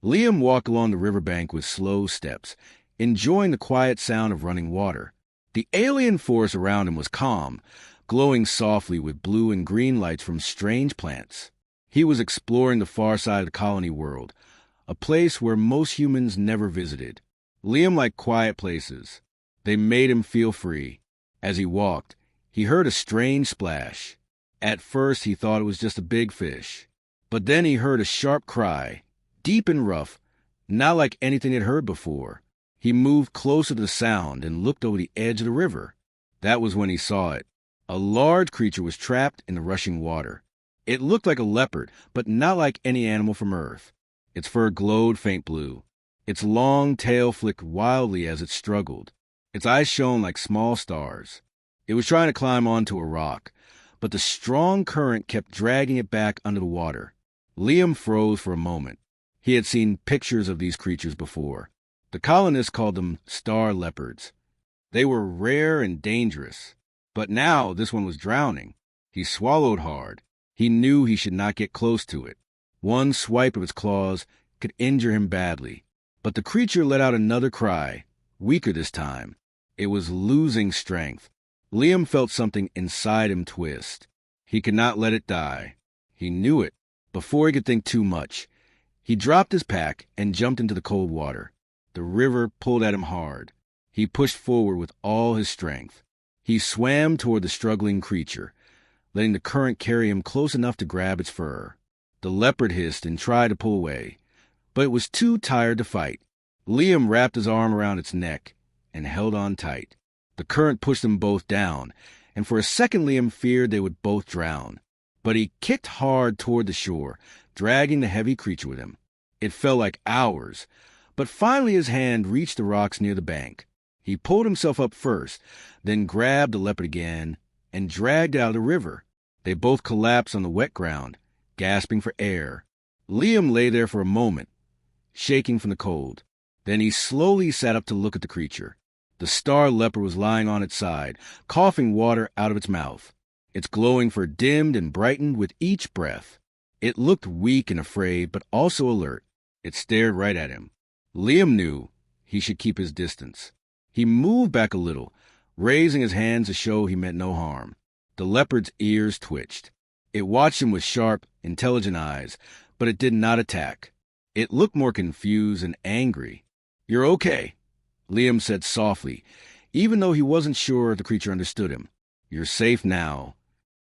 Liam walked along the riverbank with slow steps, enjoying the quiet sound of running water. The alien forest around him was calm, glowing softly with blue and green lights from strange plants. He was exploring the far side of the colony world, a place where most humans never visited. Liam liked quiet places. They made him feel free. As he walked, he heard a strange splash. At first, he thought it was just a big fish. But then he heard a sharp cry, deep and rough, not like anything he'd heard before. He moved closer to the sound and looked over the edge of the river. That was when he saw it. A large creature was trapped in the rushing water. It looked like a leopard, but not like any animal from Earth. Its fur glowed faint blue. Its long tail flicked wildly as it struggled. Its eyes shone like small stars. It was trying to climb onto a rock, but the strong current kept dragging it back under the water. Liam froze for a moment. He had seen pictures of these creatures before. The colonists called them star leopards. They were rare and dangerous. But now this one was drowning. He swallowed hard. He knew he should not get close to it. One swipe of its claws could injure him badly. But the creature let out another cry, weaker this time. It was losing strength. Liam felt something inside him twist. He could not let it die. He knew it. Before he could think too much, he dropped his pack and jumped into the cold water. The river pulled at him hard. He pushed forward with all his strength. He swam toward the struggling creature, letting the current carry him close enough to grab its fur. The leopard hissed and tried to pull away, but it was too tired to fight. Liam wrapped his arm around its neck and held on tight. The current pushed them both down, and for a second Liam feared they would both drown. But he kicked hard toward the shore, dragging the heavy creature with him. It felt like hours, but finally his hand reached the rocks near the bank. He pulled himself up first, then grabbed the leopard again and dragged it out of the river. They both collapsed on the wet ground, gasping for air. Liam lay there for a moment, shaking from the cold. Then he slowly sat up to look at the creature. The star leopard was lying on its side, coughing water out of its mouth. Its glowing fur dimmed and brightened with each breath. It looked weak and afraid, but also alert. It stared right at him. Liam knew he should keep his distance. He moved back a little, raising his hands to show he meant no harm. The leopard's ears twitched. It watched him with sharp, intelligent eyes, but it did not attack. It looked more confused and angry. "You're okay," Liam said softly, even though he wasn't sure the creature understood him. "You're safe now."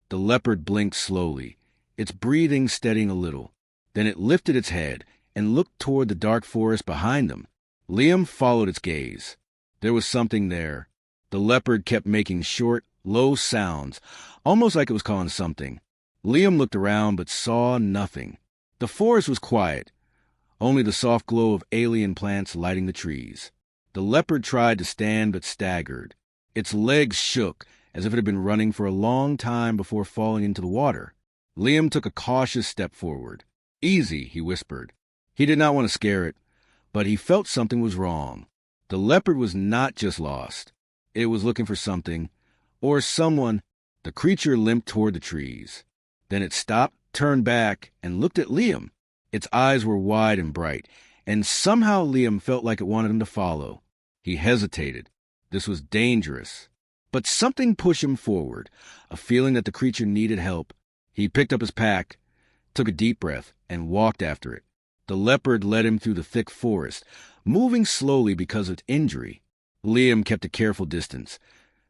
The leopard blinked slowly, its breathing steadying a little. Then it lifted its head and looked toward the dark forest behind them. Liam followed its gaze. There was something there. The leopard kept making short, low sounds, almost like it was calling something. Liam looked around but saw nothing. The forest was quiet, only the soft glow of alien plants lighting the trees. The leopard tried to stand but staggered. Its legs shook as if it had been running for a long time before falling into the water. Liam took a cautious step forward. "Easy," he whispered. He did not want to scare it, but he felt something was wrong. The leopard was not just lost. It was looking for something, or someone. The creature limped toward the trees. Then it stopped, turned back, and looked at Liam. Its eyes were wide and bright, and somehow Liam felt like it wanted him to follow. He hesitated. This was dangerous. But something pushed him forward, a feeling that the creature needed help. He picked up his pack, took a deep breath, and walked after it. The leopard led him through the thick forest, moving slowly because of its injury. Liam kept a careful distance,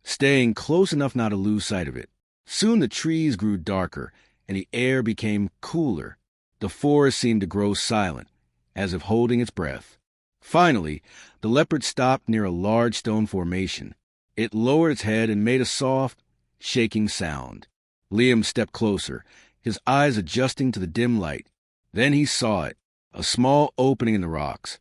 staying close enough not to lose sight of it. Soon the trees grew darker, and the air became cooler. The forest seemed to grow silent, as if holding its breath. Finally, the leopard stopped near a large stone formation. It lowered its head and made a soft, shaking sound. Liam stepped closer, his eyes adjusting to the dim light. Then he saw it, a small opening in the rocks,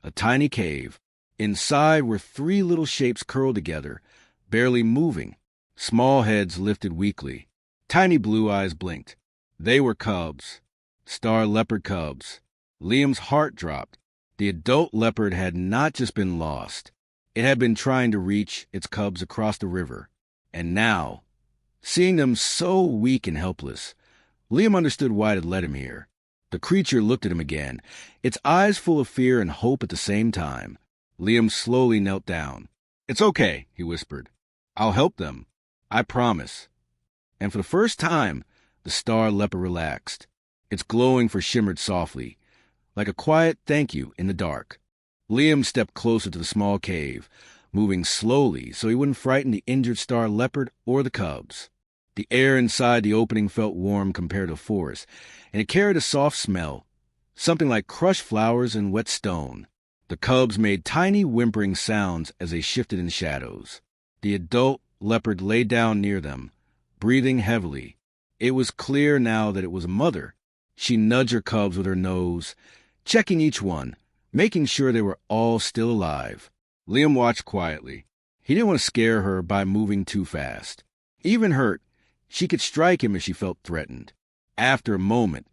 a tiny cave. Inside were three little shapes curled together, barely moving. Small heads lifted weakly. Tiny blue eyes blinked. They were cubs, star leopard cubs. Liam's heart dropped. The adult leopard had not just been lost. It had been trying to reach its cubs across the river. And now, seeing them so weak and helpless, Liam understood why it had led him here. The creature looked at him again, its eyes full of fear and hope at the same time. Liam slowly knelt down. "It's okay," he whispered. "I'll help them. I promise." And for the first time, the star leopard relaxed. Its glowing fur shimmered softly, like a quiet thank you in the dark. Liam stepped closer to the small cave, moving slowly so he wouldn't frighten the injured star leopard or the cubs. The air inside the opening felt warm compared to the forest, and it carried a soft smell, something like crushed flowers and wet stone. The cubs made tiny whimpering sounds as they shifted in shadows. The adult leopard lay down near them, breathing heavily. It was clear now that it was a mother. She nudged her cubs with her nose, checking each one, making sure they were all still alive. Liam watched quietly. He didn't want to scare her by moving too fast. Even hurt, she could strike him if she felt threatened. After a moment,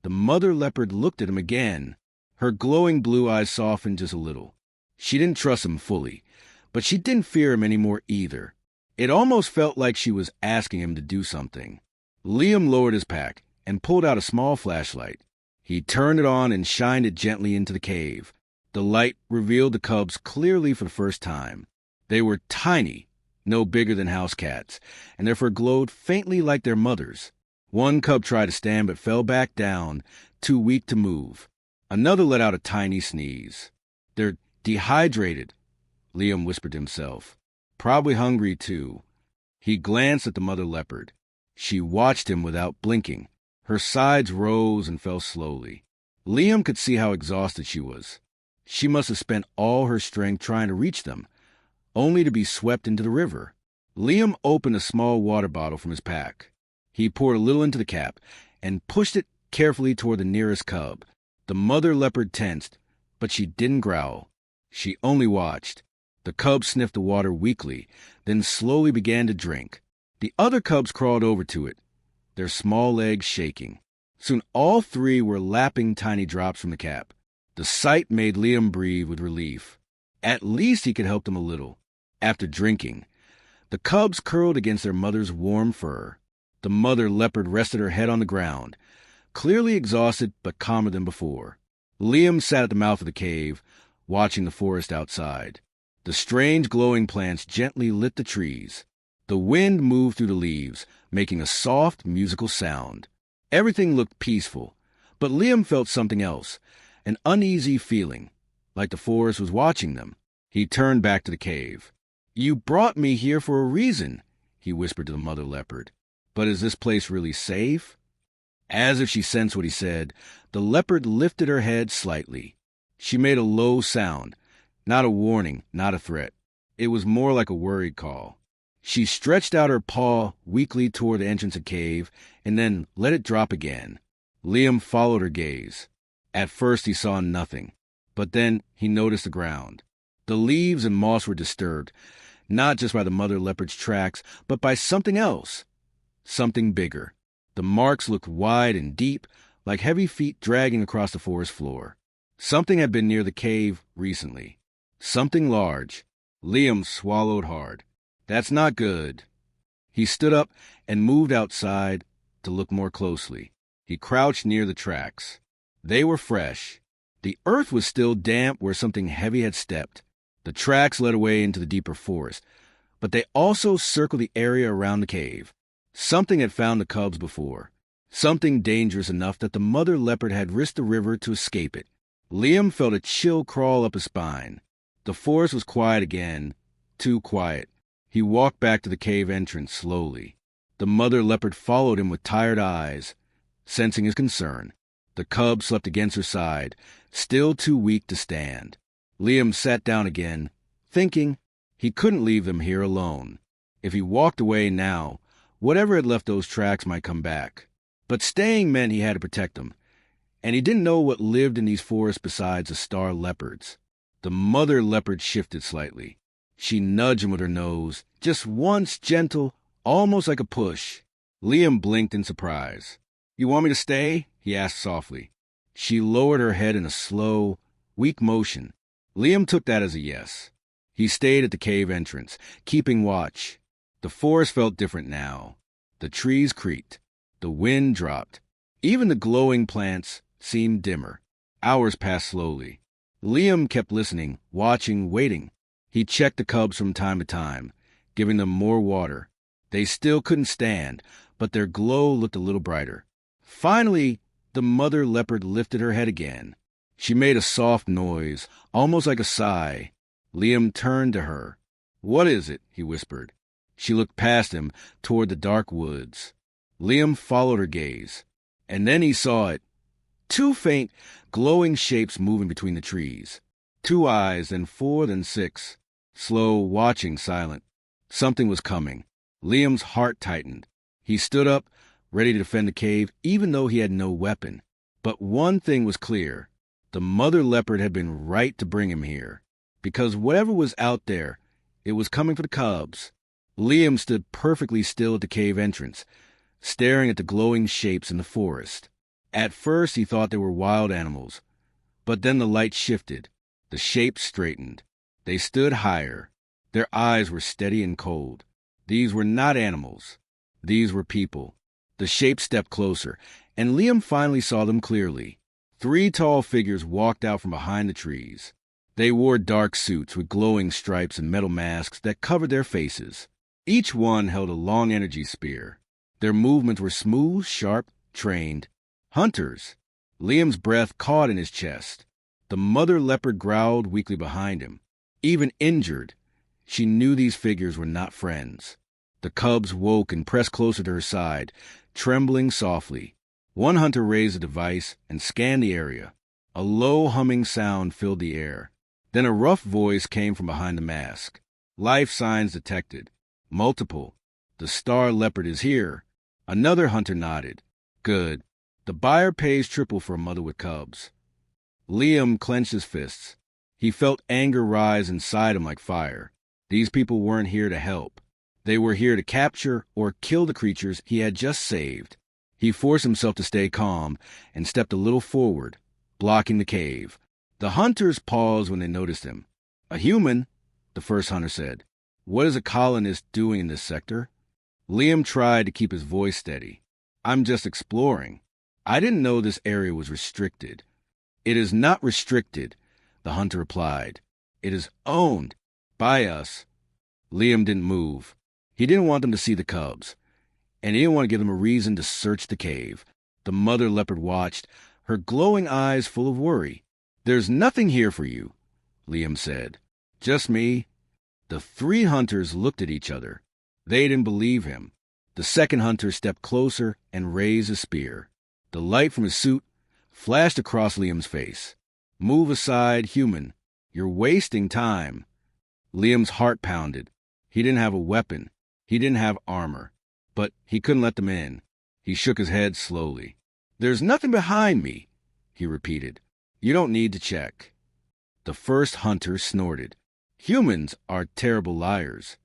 the mother leopard looked at him again. Her glowing blue eyes softened just a little. She didn't trust him fully, but she didn't fear him anymore either. It almost felt like she was asking him to do something. Liam lowered his pack and pulled out a small flashlight. He turned it on and shined it gently into the cave. The light revealed the cubs clearly for the first time. They were tiny, no bigger than house cats, and their fur glowed faintly like their mother's. One cub tried to stand but fell back down, too weak to move. Another let out a tiny sneeze. "They're dehydrated," Liam whispered to himself. "Probably hungry, too." He glanced at the mother leopard. She watched him without blinking. Her sides rose and fell slowly. Liam could see how exhausted she was. She must have spent all her strength trying to reach them, only to be swept into the river. Liam opened a small water bottle from his pack. He poured a little into the cap and pushed it carefully toward the nearest cub. The mother leopard tensed, but she didn't growl. She only watched. The cub sniffed the water weakly, then slowly began to drink. The other cubs crawled over to it, their small legs shaking. Soon all three were lapping tiny drops from the cap. The sight made Liam breathe with relief. At least he could help them a little. After drinking, the cubs curled against their mother's warm fur. The mother leopard rested her head on the ground, clearly exhausted but calmer than before. Liam sat at the mouth of the cave, watching the forest outside. The strange glowing plants gently lit the trees. The wind moved through the leaves, making a soft, musical sound. Everything looked peaceful, but Liam felt something else, an uneasy feeling, like the forest was watching them. He turned back to the cave. "You brought me here for a reason," he whispered to the mother leopard. "But is this place really safe?" As if she sensed what he said, the leopard lifted her head slightly. She made a low sound, not a warning, not a threat. It was more like a worried call. She stretched out her paw weakly toward the entrance of the cave and then let it drop again. Liam followed her gaze. At first he saw nothing, but then he noticed the ground. The leaves and moss were disturbed, not just by the mother leopard's tracks, but by something else. Something bigger. The marks looked wide and deep, like heavy feet dragging across the forest floor. Something had been near the cave recently. Something large. Liam swallowed hard. "That's not good." He stood up and moved outside to look more closely. He crouched near the tracks. They were fresh. The earth was still damp where something heavy had stepped. The tracks led away into the deeper forest, but they also circled the area around the cave. Something had found the cubs before. Something dangerous enough that the mother leopard had risked the river to escape it. Liam felt a chill crawl up his spine. The forest was quiet again, too quiet. He walked back to the cave entrance slowly. The mother leopard followed him with tired eyes, sensing his concern. The cub slept against her side, still too weak to stand. Liam sat down again, thinking he couldn't leave them here alone. If he walked away now, whatever had left those tracks might come back. But staying meant he had to protect them, and he didn't know what lived in these forests besides the star leopards. The mother leopard shifted slightly. She nudged him with her nose, just once, gentle, almost like a push. Liam blinked in surprise. "You want me to stay?" he asked softly. She lowered her head in a slow, weak motion. Liam took that as a yes. He stayed at the cave entrance, keeping watch. The forest felt different now. The trees creaked. The wind dropped. Even the glowing plants seemed dimmer. Hours passed slowly. Liam kept listening, watching, waiting. He checked the cubs from time to time, giving them more water. They still couldn't stand, but their glow looked a little brighter. Finally, the mother leopard lifted her head again. She made a soft noise, almost like a sigh. Liam turned to her. "What is it?" he whispered. She looked past him, toward the dark woods. Liam followed her gaze, and then he saw it. Two faint, glowing shapes moving between the trees. 2 eyes, then 4, then 6. Slow, watching, silent. Something was coming. Liam's heart tightened. He stood up, ready to defend the cave, even though he had no weapon. But one thing was clear. The mother leopard had been right to bring him here. Because whatever was out there, it was coming for the cubs. Liam stood perfectly still at the cave entrance, staring at the glowing shapes in the forest. At first he thought they were wild animals, but then the light shifted. The shapes straightened. They stood higher. Their eyes were steady and cold. These were not animals. These were people. The shapes stepped closer, and Liam finally saw them clearly. 3 tall figures walked out from behind the trees. They wore dark suits with glowing stripes and metal masks that covered their faces. Each one held a long energy spear. Their movements were smooth, sharp, trained. Hunters. Liam's breath caught in his chest. The mother leopard growled weakly behind him. Even injured, she knew these figures were not friends. The cubs woke and pressed closer to her side, trembling softly. One hunter raised a device and scanned the area. A low humming sound filled the air. Then a rough voice came from behind the mask. "Life signs detected. Multiple. The star leopard is here." Another hunter nodded. "Good. The buyer pays triple for a mother with cubs." Liam clenched his fists. He felt anger rise inside him like fire. These people weren't here to help. They were here to capture or kill the creatures he had just saved. He forced himself to stay calm and stepped a little forward, blocking the cave. The hunters paused when they noticed him. "A human," the first hunter said. "What is a colonist doing in this sector?" Liam tried to keep his voice steady. "I'm just exploring. I didn't know this area was restricted." "It is not restricted," the hunter replied. "It is owned by us." Liam didn't move. He didn't want them to see the cubs, and he didn't want to give them a reason to search the cave. The mother leopard watched, her glowing eyes full of worry. "There's nothing here for you," Liam said. "Just me." The 3 hunters looked at each other. They didn't believe him. The second hunter stepped closer and raised a spear. The light from his suit flashed across Liam's face. "Move aside, human. You're wasting time." Liam's heart pounded. He didn't have a weapon. He didn't have armor. But he couldn't let them in. He shook his head slowly. "There's nothing behind me," he repeated. "You don't need to check." The first hunter snorted. "Humans are terrible liars."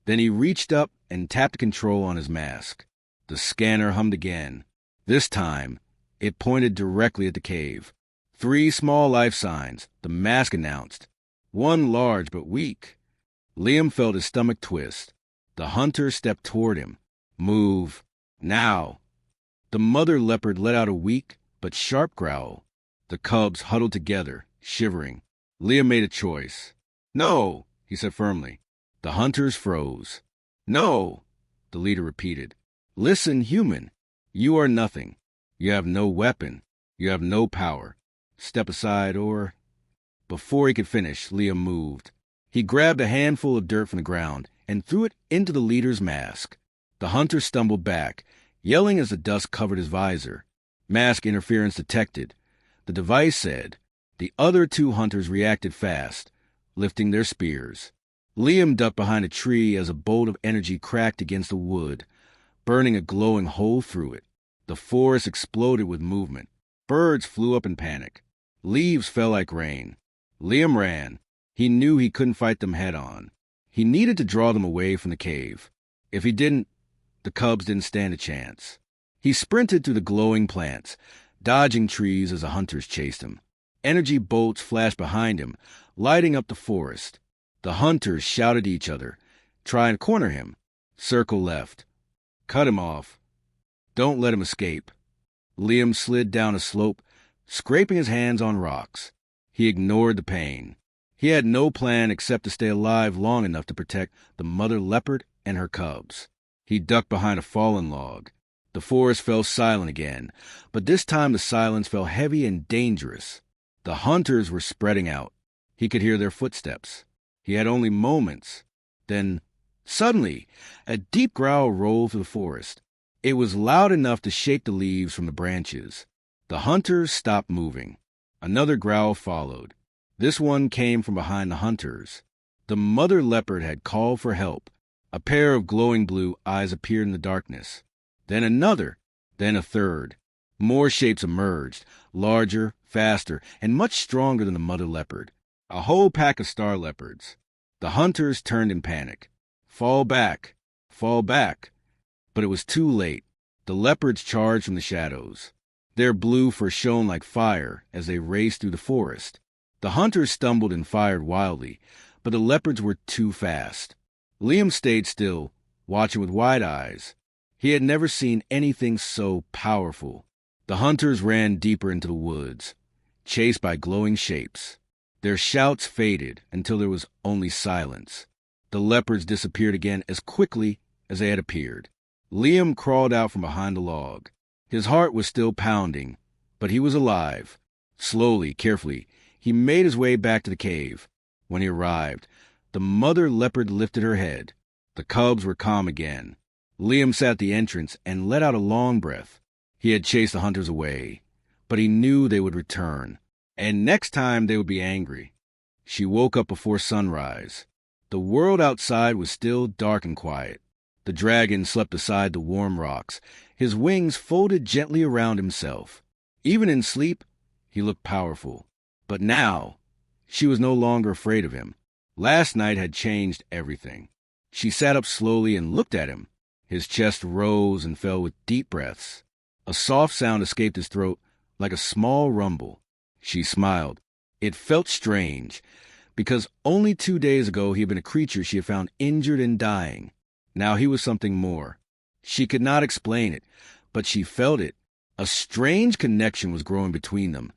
Then he reached up and tapped the control on his mask. The scanner hummed again. This time, it pointed directly at the cave. 3 small life signs, the mask announced. One large but weak. Liam felt his stomach twist. The hunter stepped toward him. "Move. Now." The mother leopard let out a weak but sharp growl. The cubs huddled together, shivering. Liam made a choice. "No," he said firmly. The hunters froze. "No," the leader repeated. "Listen, human. You are nothing. You have no weapon. You have no power. Step aside or—" Before he could finish, Liam moved. He grabbed a handful of dirt from the ground and threw it into the leader's mask. The hunter stumbled back, yelling as the dust covered his visor. "Mask interference detected," the device said. The other 2 hunters reacted fast, lifting their spears. Liam ducked behind a tree as a bolt of energy cracked against the wood, burning a glowing hole through it. The forest exploded with movement. Birds flew up in panic. Leaves fell like rain. Liam ran. He knew he couldn't fight them head-on. He needed to draw them away from the cave. If he didn't, the cubs didn't stand a chance. He sprinted through the glowing plants, dodging trees as the hunters chased him. Energy bolts flashed behind him, lighting up the forest. The hunters shouted to each other, trying to corner him. "Circle left. Cut him off. Don't let him escape." Liam slid down a slope, scraping his hands on rocks. He ignored the pain. He had no plan except to stay alive long enough to protect the mother leopard and her cubs. He ducked behind a fallen log. The forest fell silent again, but this time the silence felt heavy and dangerous. The hunters were spreading out. He could hear their footsteps. He had only moments. Then, suddenly, a deep growl rolled through the forest. It was loud enough to shake the leaves from the branches. The hunters stopped moving. Another growl followed. This one came from behind the hunters. The mother leopard had called for help. A pair of glowing blue eyes appeared in the darkness. Then another, then a third. More shapes emerged, larger, faster, and much stronger than the mother leopard. A whole pack of star leopards. The hunters turned in panic. Fall back, fall back. But it was too late. The leopards charged from the shadows. Their blue fur shone like fire as they raced through the forest. The hunters stumbled and fired wildly, but the leopards were too fast. Liam stayed still, watching with wide eyes. He had never seen anything so powerful. The hunters ran deeper into the woods, chased by glowing shapes. Their shouts faded until there was only silence. The leopards disappeared again as quickly as they had appeared. Liam crawled out from behind the log. His heart was still pounding, but he was alive. Slowly, carefully, he made his way back to the cave. When he arrived, the mother leopard lifted her head. The cubs were calm again. Liam sat at the entrance and let out a long breath. He had chased the hunters away, but he knew they would return, and next time they would be angry. She woke up before sunrise. The world outside was still dark and quiet. The dragon slept beside the warm rocks, his wings folded gently around himself. Even in sleep, he looked powerful. But now, she was no longer afraid of him. Last night had changed everything. She sat up slowly and looked at him. His chest rose and fell with deep breaths. A soft sound escaped his throat, like a small rumble. She smiled. It felt strange, because only 2 days ago he had been a creature she had found injured and dying. Now he was something more. She could not explain it, but she felt it. A strange connection was growing between them,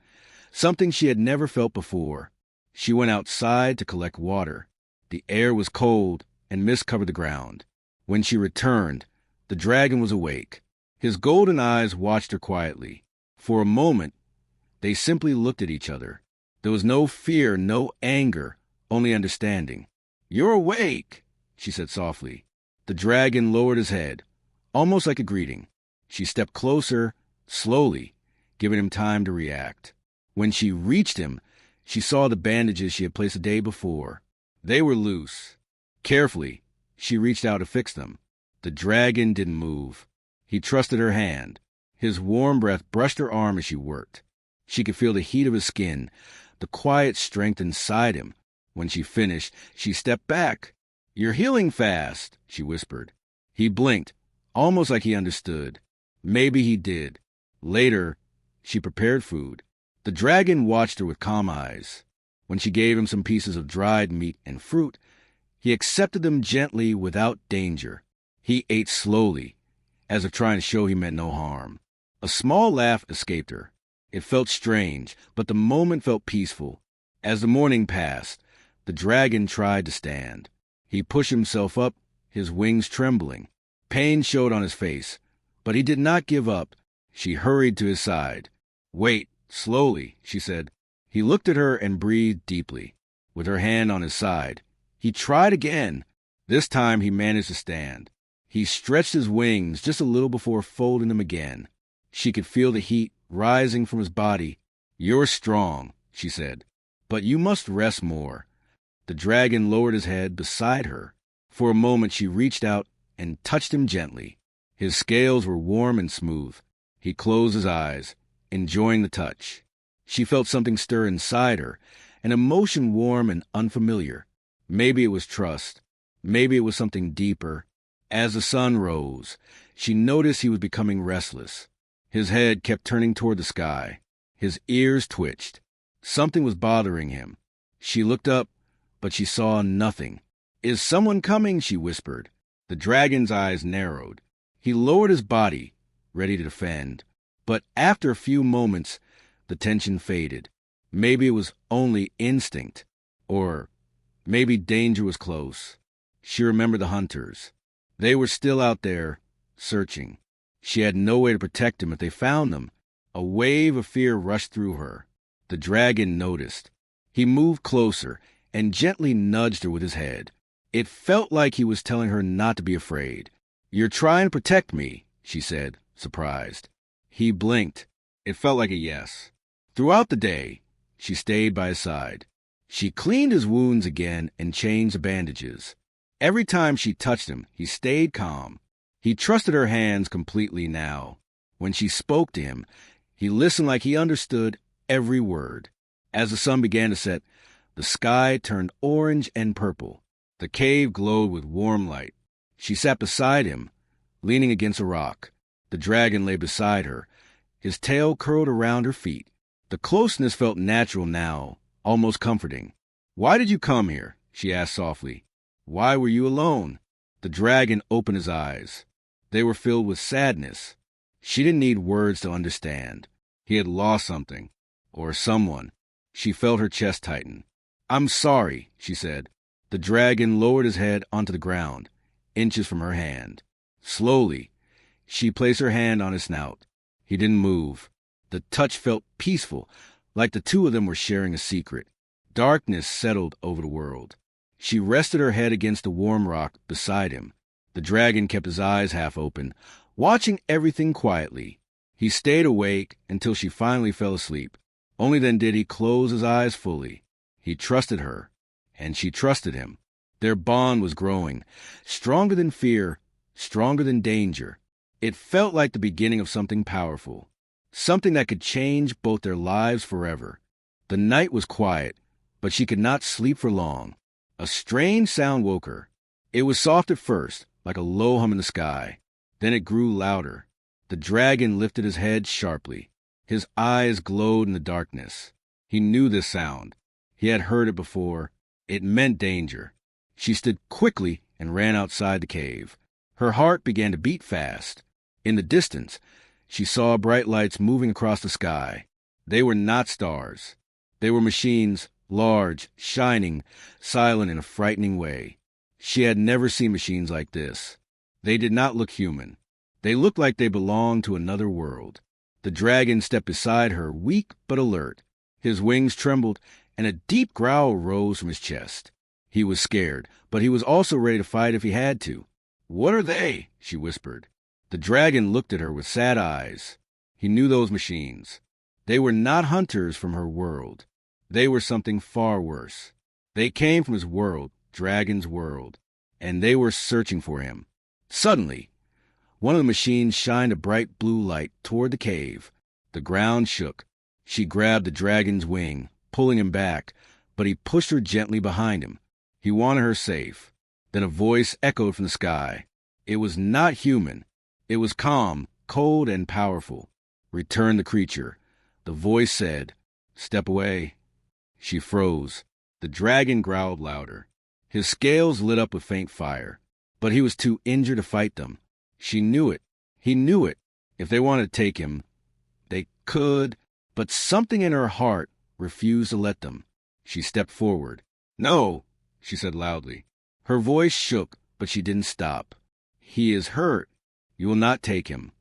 something she had never felt before. She went outside to collect water. The air was cold, and mist covered the ground. When she returned, the dragon was awake. His golden eyes watched her quietly. For a moment, they simply looked at each other. There was no fear, no anger, only understanding. "You're awake," she said softly. The dragon lowered his head, almost like a greeting. She stepped closer, slowly, giving him time to react. When she reached him, she saw the bandages she had placed the day before. They were loose. Carefully, she reached out to fix them. The dragon didn't move. He trusted her hand. His warm breath brushed her arm as she worked. She could feel the heat of his skin, the quiet strength inside him. When she finished, she stepped back. "You're healing fast," she whispered. He blinked, almost like he understood. Maybe he did. Later, she prepared food. The dragon watched her with calm eyes. When she gave him some pieces of dried meat and fruit, he accepted them gently without danger. He ate slowly, as if trying to show he meant no harm. A small laugh escaped her. It felt strange, but the moment felt peaceful. As the morning passed, the dragon tried to stand. He pushed himself up, his wings trembling. Pain showed on his face, but he did not give up. She hurried to his side. "Wait, slowly," she said. He looked at her and breathed deeply. With her hand on his side, he tried again. This time he managed to stand. He stretched his wings just a little before folding them again. She could feel the heat rising from his body. "You're strong," she said, "but you must rest more." The dragon lowered his head beside her. For a moment she reached out and touched him gently. His scales were warm and smooth. He closed his eyes, enjoying the touch. She felt something stir inside her, an emotion warm and unfamiliar. Maybe it was trust. Maybe it was something deeper. As the sun rose, she noticed he was becoming restless. His head kept turning toward the sky. His ears twitched. Something was bothering him. She looked up, but she saw nothing. "Is someone coming?" she whispered. The dragon's eyes narrowed. He lowered his body, ready to defend. But after a few moments, The tension faded. Maybe it was only instinct. Or maybe danger was close. She remembered the hunters. They were still out there, searching. She had no way to protect them if they found them. A wave of fear rushed through her. The dragon noticed. He moved closer and gently nudged her with his head. It felt like he was telling her not to be afraid. "You're trying to protect me," she said, surprised. He blinked. It felt like a yes. Throughout the day, she stayed by his side. She cleaned his wounds again and changed the bandages. Every time she touched him, he stayed calm. He trusted her hands completely now. When she spoke to him, he listened like he understood every word. As the sun began to set, the sky turned orange and purple. The cave glowed with warm light. She sat beside him, leaning against a rock. The dragon lay beside her, his tail curled around her feet. The closeness felt natural now, almost comforting. "Why did you come here?" she asked softly. "Why were you alone?" The dragon opened his eyes. They were filled with sadness. She didn't need words to understand. He had lost something, or someone. She felt her chest tighten. "I'm sorry," she said. The dragon lowered his head onto the ground, inches from her hand. Slowly, she placed her hand on his snout. He didn't move. The touch felt peaceful, like the two of them were sharing a secret. Darkness settled over the world. She rested her head against the warm rock beside him. The dragon kept his eyes half open, watching everything quietly. He stayed awake until she finally fell asleep. Only then did he close his eyes fully. He trusted her, and she trusted him. Their bond was growing, stronger than fear, stronger than danger. It felt like the beginning of something powerful, something that could change both their lives forever. The night was quiet, but she could not sleep for long. A strange sound woke her. It was soft at first, like a low hum in the sky. Then it grew louder. The dragon lifted his head sharply. His eyes glowed in the darkness. He knew this sound. He had heard it before. It meant danger. She stood quickly and ran outside the cave. Her heart began to beat fast. In the distance, she saw bright lights moving across the sky. They were not stars. They were machines, large, shining, silent in a frightening way. She had never seen machines like this. They did not look human. They looked like they belonged to another world. The dragon stepped beside her, weak but alert. His wings trembled, and a deep growl rose from his chest. He was scared, but he was also ready to fight if he had to. "What are they?" she whispered. The dragon looked at her with sad eyes. He knew those machines. They were not hunters from her world. They were something far worse. They came from his world, Dragon's world, and they were searching for him. Suddenly, one of the machines shined a bright blue light toward the cave. The ground shook. She grabbed the dragon's wing, pulling him back, but he pushed her gently behind him. He wanted her safe. Then a voice echoed from the sky. It was not human. It was calm, cold, and powerful. "Return the creature." The voice said, "Step away." She froze. The dragon growled louder. His scales lit up with faint fire, but he was too injured to fight them. She knew it. He knew it. If they wanted to take him, they could, but something in her heart refused to let them. She stepped forward. "No," she said loudly. Her voice shook, but she didn't stop. "He is hurt. You will not take him."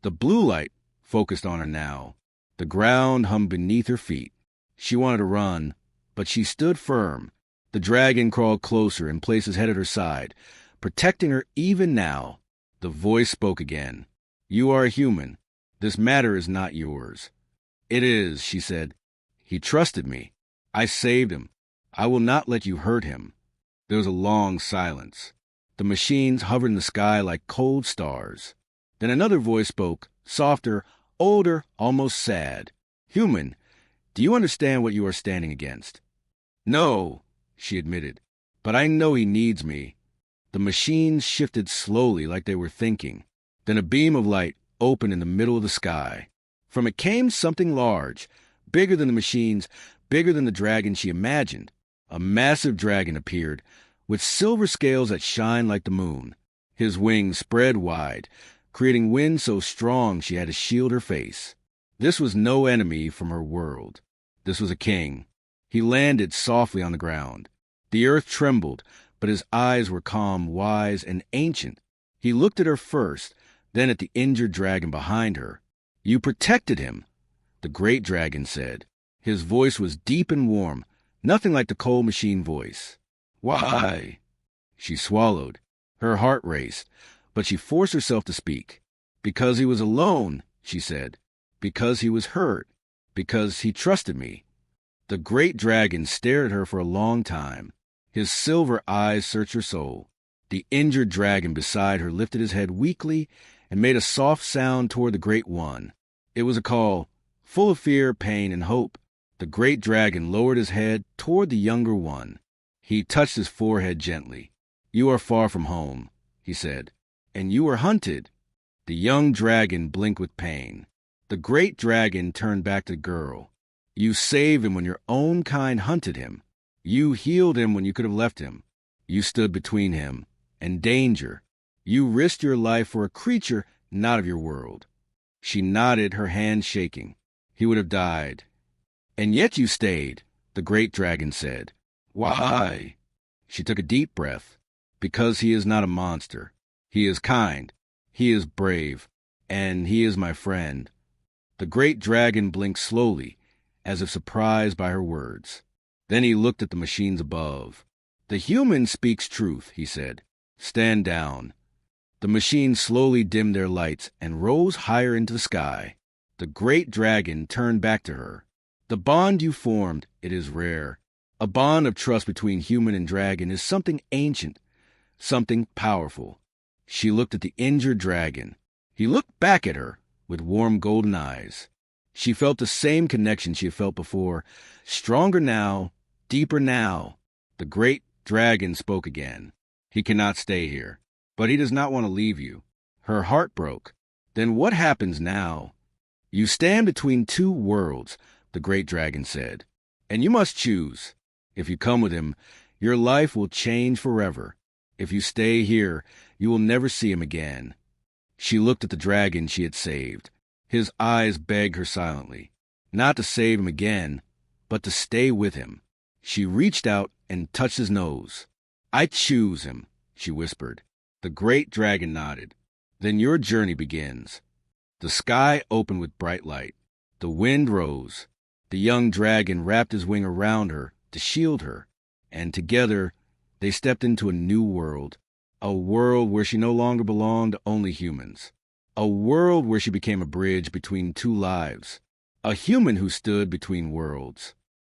The blue light focused on her now. The ground hummed beneath her feet. She wanted to run, but she stood firm. The dragon crawled closer and placed his head at her side, protecting her even now. The voice spoke again. "You are a human. This matter is not yours." "It is," she said. "He trusted me. I saved him. I will not let you hurt him." There was a long silence. The machines hovered in the sky like cold stars. Then another voice spoke, softer, older, almost sad. "Human, do you understand what you are standing against?" "No," she admitted, "but I know he needs me." The machines shifted slowly like they were thinking. Then a beam of light opened in the middle of the sky. From it came something large, bigger than the machines, bigger than the dragon she imagined. A massive dragon appeared, with silver scales that shine like the moon. His wings spread wide, creating wind so strong she had to shield her face. This was no enemy from her world. This was a king. He landed softly on the ground. The earth trembled, but his eyes were calm, wise, and ancient. He looked at her first, then at the injured dragon behind her. "You protected him," the great dragon said. His voice was deep and warm, nothing like the cold machine voice. "Why?" She swallowed. Her heart raced, but she forced herself to speak. "Because he was alone," she said. "Because he was hurt. Because he trusted me." The great dragon stared at her for a long time. His silver eyes searched her soul. The injured dragon beside her lifted his head weakly and made a soft sound toward the Great One. It was a call, full of fear, pain, and hope. The great dragon lowered his head toward the younger one. He touched his forehead gently. "You are far from home," he said, "and you were hunted." The young dragon blinked with pain. The great dragon turned back to the girl. "You saved him when your own kind hunted him. You healed him when you could have left him. You stood between him and danger. You risked your life for a creature not of your world." She nodded, her hand shaking. "He would have died. And yet you stayed," the great dragon said. "Why?" She took a deep breath. "Because he is not a monster. He is kind. He is brave. And he is my friend." The great dragon blinked slowly, as if surprised by her words. Then he looked at the machines above. "The human speaks truth," he said. "Stand down." The machines slowly dimmed their lights and rose higher into the sky. The great dragon turned back to her. "The bond you formed, it is rare. A bond of trust between human and dragon is something ancient, something powerful." She looked at the injured dragon. He looked back at her with warm golden eyes. She felt the same connection she had felt before, stronger now, deeper now. The great dragon spoke again. "He cannot stay here, but he does not want to leave you." Her heart broke. "Then what happens now?" "You stand between two worlds," the great dragon said, "and you must choose. If you come with him, your life will change forever. If you stay here, you will never see him again." She looked at the dragon she had saved. His eyes begged her silently, not to save him again, but to stay with him. She reached out and touched his nose. "I choose him," she whispered. The great dragon nodded. "Then your journey begins." The sky opened with bright light. The wind rose. The young dragon wrapped his wing around her to shield her, and together they stepped into a new world, a world where she no longer belonged to only humans, a world where she became a bridge between two lives, a human who stood between worlds.